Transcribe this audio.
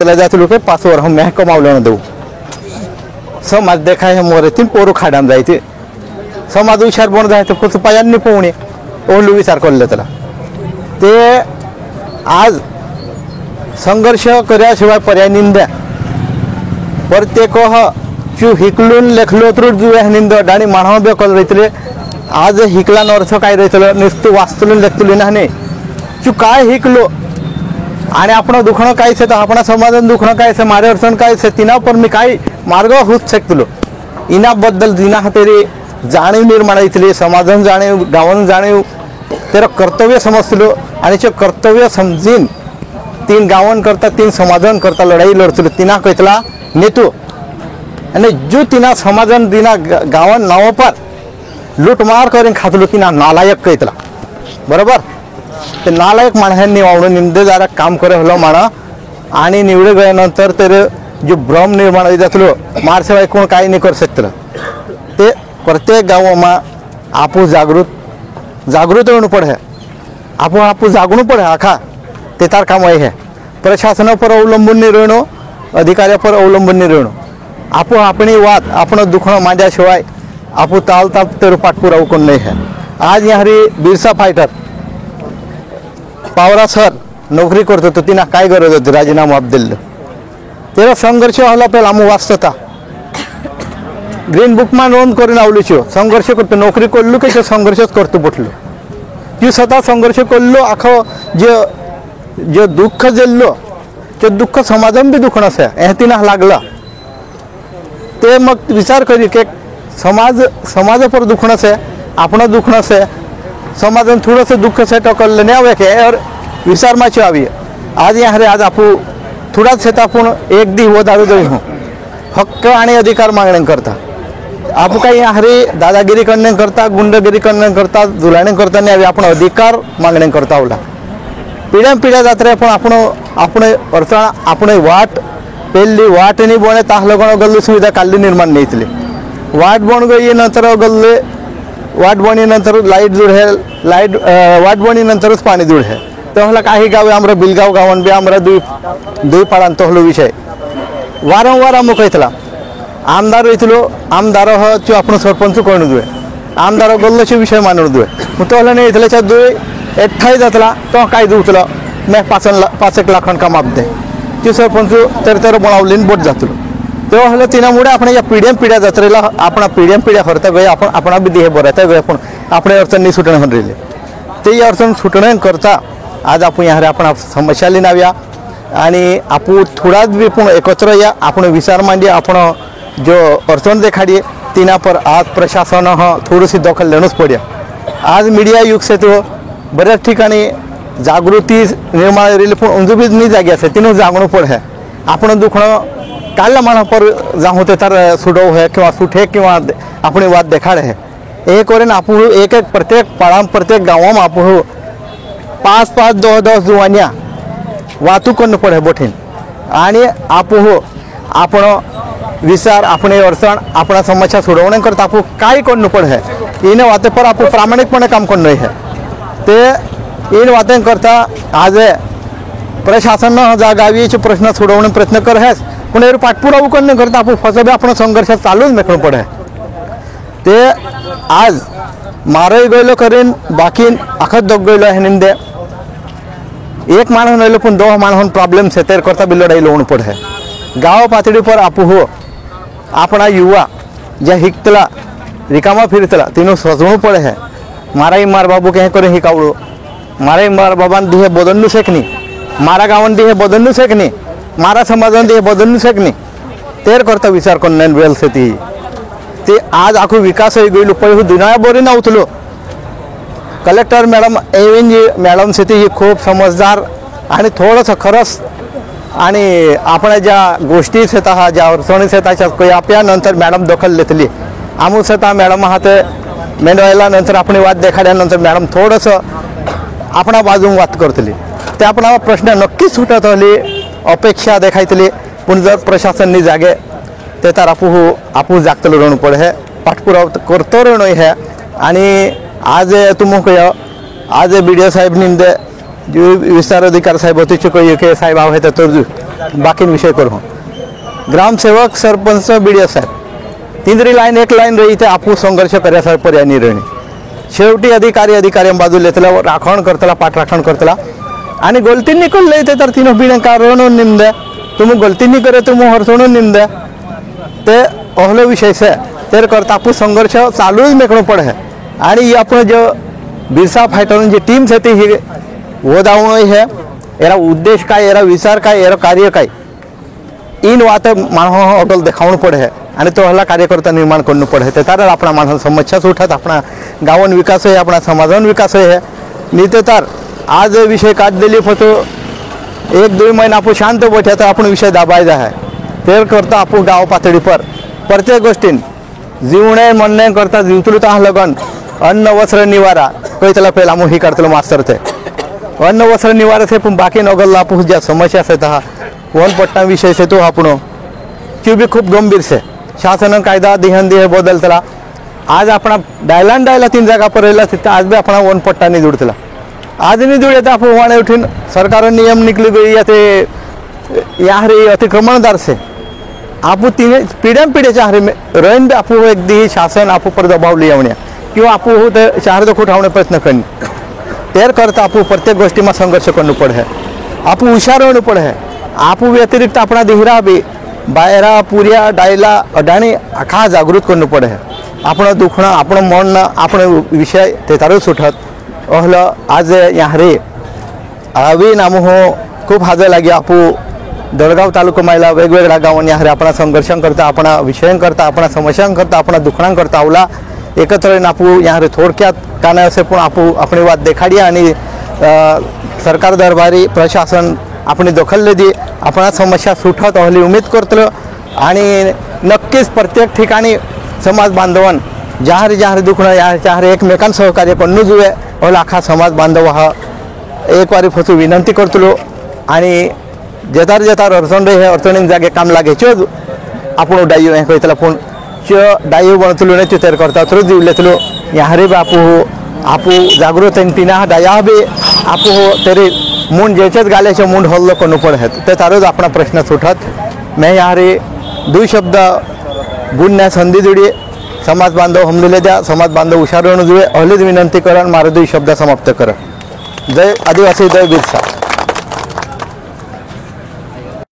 जाते लोक 5 वर हम महक कमावलं न देऊ समाज देखा है मोरे तीन पोरू खाडाम जायचे समाज हुशार बन जायचं कुछ पायांनी पोहणे ओलू विचार करले त्याला ते आज संघर्ष कर्याशिवाय पर्याय निंद्या प्रत्येक चू हिकलून लेखलो तर जुवे निंद आणि मानव बेकल रहितले आज हिकला नर्थ काय रहितलं नुसतं वास्तुलून लेखतुली नाही चू काय हिकलो आणि आपण दुखणं काय से आपण समाधान दुखणं काय से मारे अडचण काय से तिना पर मी काय मार्ग होत शकतलो इनाबद्दल दिना तेरी जाणीव निर्माण इथली समाधान जाणीव गावन जाणीव तेरा कर्तव्य समजलो आणि ते कर्तव्य समजीन तीन गावन करता तीन समाधान करता लढाई लढतलो तिना कैतला नेतो आणि जो तिना समाधान दिना गावन नाव पर लूटमार करून खातलो तिना नालायक कैतला बरोबर ते नालायक माणसांनी वावडून निंदेदार काम करे हलो माणा आणि निवडे गेल्यानंतर तर जो भ्रम निर्माण होई जातलो मारसेवाय कोण काही नाही करू शकतलं ते प्रत्येक गावामा आपू जागृत होणं पडे आपू जागणं पडे आखा ते तार काम आहे प्रशासनावर अवलंबून नाही राहणं अधिकाऱ्यावर अवलंबून नाही राहणं आपू आपणी वाद आपण दुखणं माझ्याशिवाय आपू ताल तर पाठपुरावा कोण नाही है आज यहाँ बिरसा फायटर पावरा सर नोकरी करत होतो तिना काय गरज होती राजीनामा दिलं तेरा संघर्ष होला पहिला आम्ही वाचता ग्रीन बुक मा नोंद करून आवली छो संघर्ष करतो नोकरी करलो की संघर्षच करतो बटलो ती स्वतः संघर्ष करलो आखो जे दुःख जेल्लो ते दुःख समाजात बी दुःख नसे हे तिना लागला ते मग विचार करी की समाज पर दुःख नसे आपण दुःख नसे समाधान थोड़ा सा दुख से टकल लेने आवे के और विचार में आवी आज यहाँ रे आज आपू थोड़ा से आपण एक दी वो दारू दई हूँ हक्क आणि अधिकार मागणे करता आपू काही यहाँ रे दादागिरी करने करता गुंडगिरी करने करता जुलाने करता नहीं आवे आपण अधिकार मागणे करता ओला पिढ्या जात रे आपण अडचण आपण वाट पेली वाट नहीं बने ताहले गण गल्लू सुविधा काली निर्माण नहीं थी वाट बन गई नंतर गल्ले वाट बनी नंतर लाईट जुड है लाईट वाट बनी नंतरच पाणी जुड है तो हला काही गावे आमरा बिलगाव गावन बी आमरा दुई पाळान तो हलो विषय वारंवार आम कहतला आमदार रहितलो आमदार चो आपण सरपंच कोण दुए आमदार गल्लचे विषय मानून दुए तो हला नाही इथल्याच्या दुई एठाई जातला तो काय दुतला मैं 5 लाख कमाप दे ती सरपंच तर बनावलीन बोट जातलो तेव्हा हल्ला तिनामुळे आपण या पिढ्या जात्रेला आपण पिढ्या करता गए आपण बी देह बरता गए आपण अडचण नाही सुटणे म्हणून राहिले ते अडचण सुटणे करता आज आपण यहाँ आपण समस्या लिन आव्या आणि आपण थोडाच बी पण एकत्र या आपण विचार मांडिए आपण जो अडचण देखाडिए तिना पर आज प्रशासन थोडीशी दखल लेणंच पड्या आज मीडिया युग से तो बऱ्याच ठिकाणी जागृती निर्माण राहिली पण उंजबी नाही जागी असे तिनं जागणं पड है आपण दुखणं काल माना पर जाऊँ तो तार सुडव है कि सुठे कि अपनी बात देखाड़े है एक और आप एक प्रत्येक पाड़ा प्रत्येक गाँव में आप 5 10 जुवानिया वाहतूक करना पड़े बोठीन आणि आपण विचार अपने अडचण अपना समस्या सोडवणे करता आप काय करना पड़े इन बातें पर आप प्रामाणिकपणे काम करना है ते इन बातें करता आज प्रशासन जागावी प्रश्न सोडवणे प्रयत्न कर है पण पाठपुरावा करणे करता आपण फसबे आपण संघर्ष चालूच मेकणं पडे ते आज मारई गयलो करीन बाकी आखत दग गयलो है निंदे एक माणूस नयलो पण 2 माणूस प्रॉब्लेम से तेर करता भी लड़ाई लोण पड़े गाँव पातळी पर आपू हो अपना युवा ज्या हिकतला रिकामा फिरतला तीनों सजवणं पड़े है माराई मार बाबू कहीं करे हिकावड़ो माराई मार बाबान दिहे बदलू शेकनी मारा गावन दिहे बदलू शेकनी मारा समाधान दे बदलू शकनी तेर करता विचार करणे वेळ से ते आज आखो विकास होई गयलो पहिले दुनिया बरी नव्हतलो कलेक्टर मॅडम एवन मॅडम से ही खूप समजदार आणि थोडंसं खरंच आणि आपण ज्या गोष्टी सेता ज्या अडचणी सेताच्या काही आपल्या नंतर मॅडम दखल घेतली आमू सेता मॅडम हाते मेंढवायला नंतर आपण वाद देखाड्यानंतर मॅडम थोडंसं आपणा बाजून वाद करतली ते आपणा प्रश्न नक्कीच सुटत हली अपेक्षा देखायतली पण जर प्रशासन जागे ते तर आपू जागतलो रहणं पड़े है पाठपुरावा करतो रहणं है आणि आज तुम आज BDO साहेब निंदे जो विस्तार अधिकार साहेब होते चुके साहेब आवे तो बाकी विषय करू ग्राम सेवक सरपंच BDO साहेब तीन लाईन एक लाईन रही ते आपू संघर्ष करायचा पर्याय निर्णय शेवटी अधिकारी बाजूला येतला राखण करतला पाठराखण करतला आणि गलतींनी करले ते तर तीन बिन कारण निंद तुम्ही गलतींनी करे तुम्ही हरसोडून निंद ते अहलो विषय से तेर करता आपू संघर्ष चालू ही मेकणो पड़े है आणि आपण जो बिरसा फाइटर जी टीम से ती वो दावण है एरा उद्देश्य काय एरा विचार काय एरा कार्य काय इन वात मानव अगल देखावण पड़े है आणि तो हला कार्यकर्ता निर्माण करना पड़े है तार अपना मानव समस्या उठत अपना गावन विकास है अपना समाजान विकास है नीते तार आज विषय काट दिली फतो 1-2 महीना आपण शांत बैठे तर आपण विषय दाबायचा है तेर करता आपण गाव पातळी पर प्रत्येक गोष्टीन जीवणे म्हणणे करता जीवतलो ता लगन अन्न वस्त्र निवारा कईतला पहिला मोही करतलो मास्तर थे अन्न वस्त्र निवारा से पण बाकी नगल आपण ज्या समस्या से ता वन पट्टा विषय से तो आपण क्यों भी खूब गंभीर से शासन कायदा दिहन दिह बदलतला आज अपना डायला 3 जागा पर रहला आज भी अपना वन पट्टा नहीं जुड़तला आज नहीं जुड़े तो आप वाणे उठिन सरकार नियम निकली गई या ते यहाँ रे अतिक्रमणदार से आप तीन पीढ़ी चाहरे में रन भी आप एक दी शासन आप पर दबाव लिया किंवा आप चाहरे तो खुटावने प्रयत्न करनी तेर करता आप प्रत्येक गोष्टी में संघर्ष करना पड़े है आप हुशार होना पड़े है आप व्यतिरिक्त अपना दिहरा भी बायरा पुरिया डायला अडाणी आखा जागृत करना पड़े है आपण दुखणं आपण म्हणणं आपण विषय ते तारूच सुटत अहल आज यहाँ रे आवी नाम हो खूब हाजर लगे आपू दळगाव तालुका महिला वेगवेगळ्या गावांनी यहाँ रे अपना संघर्ष करता अपना विषय करता अपना समस्या करता अपना दुखणं करता आवला एकत्र आपू यहाँ रे थोडक्यात काना असे पण आपू अपनी बात देखाडी आणि सरकार दरबारी प्रशासन अपनी दखल दी अपना समस्या सुटत अहली उमेद करतलो आणि नक्कीच प्रत्येक ठिकाणी समाज बांधवन जहाँ दुखणं यार एकमेकां सहकार्य करणं जुवे अहला आखा समाज बांधव हा एक बारी फसू विनंती करतलो आणि जेतार अडचण रे हे अडचणीन जागे काम लागे चो आपण डायू हे कहतला पण चो डायू बनतलो ने तेर करता थ्रू दिवलेतलो यहाँ रे आपू जागृत तीना डाया भी आपू तेरे मुंड जेचेत गाले मुंड हल्लो करनो पड़े ते तारोज अपना प्रश्न सुठत मैं यहाँ रे 2 शब्द गुण संधि जुड़िए समाज बांधव हमले द्या समाज बांधव हुशार जुए अहलेज विनंती करण मारे 2 शब्द समाप्त कर जय आदिवासी जय बिरसा।